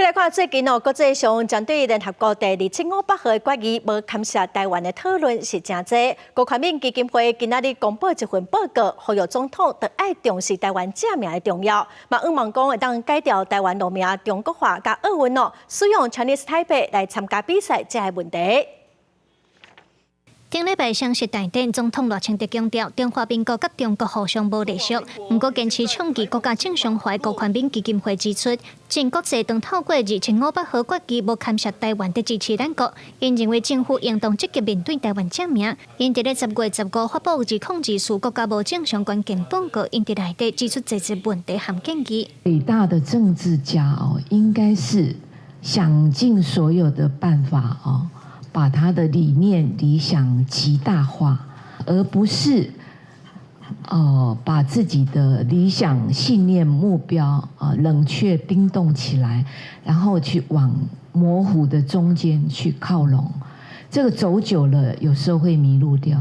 来看最近国际上针对联合国第275号的决议，无砍杀台湾的讨论是真多。郭台铭基金会今仔日公布一份报告，呼吁总统特爱重视台湾正名的重要，嘛希望讲会当改掉台湾路名中国化甲奥运使用 Chinese Taipei 来参加比赛这个问题。 顶礼拜相识大典，总统赖清德强调，中华民国甲中国互相无隶属，不过坚持倡议国家正常化。郭台铭基金会指出，全国际当透过2,500号决议，无砍杀台湾的支持咱国。因认为政府应当积极面对台湾正名。因伫咧10月15发布控制属国家无正相关键报告，因伫内底指出这些问题和建议。伟大的政治家应该是想尽所有的办法把他的理念、理想极大化，而不是把自己的理想、信念、目标冷却、冰冻起来，然后去往模糊的中间去靠拢。这个走久了，有时候会迷路掉，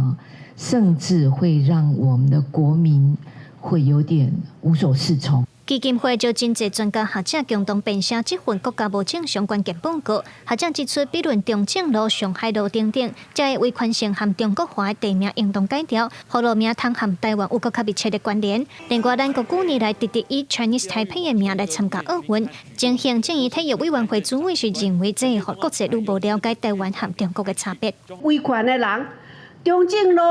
甚至会让我们的国民会有点无所适从。 基金会就真济专家学者共同编写这份国家无正相关键报告。学者指出，比论中正路、上海路等等，这个违权性和中国化的地名应当改掉，好路名通和台湾有更较密切的关联。另外，咱国旧年来直直以 Chinese Taipei 的名来参加奥运，前行政院体育委员会主委是认为，这会让国际愈无了解台湾和中国的差别。维权的人，中正路、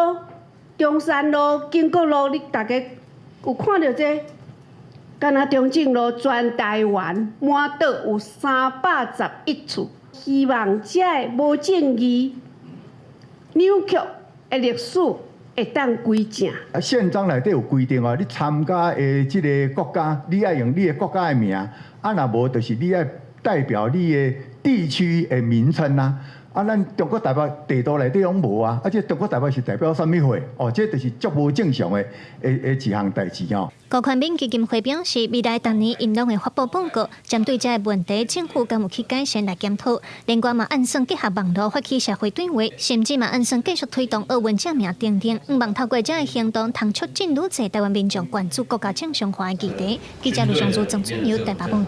中山路、经国路，你大家有看到这？ 敢若中正路全台湾满岛有311处，希望这无正义、扭曲的历史会当归正。宪章内底有规定你参加的这个国家，你要用你的国家的名，若无就是你要代表你的地区的名称啊。 咱中国台北地图内底拢无啊！这中国台北是代表什么货？这就是足无正常的一项代志郭台铭基金会表示，未来当年因拢会发布报告，针对这个问题，政府敢有去改善来检讨。另外嘛，按算结合网络发起社会对话，甚至嘛按算继续推动奥运正名等等，希望透过这个行动，通促进愈侪台湾民众关注国家正常化的议题。记者卢尚珠、郑春瑶台北报道。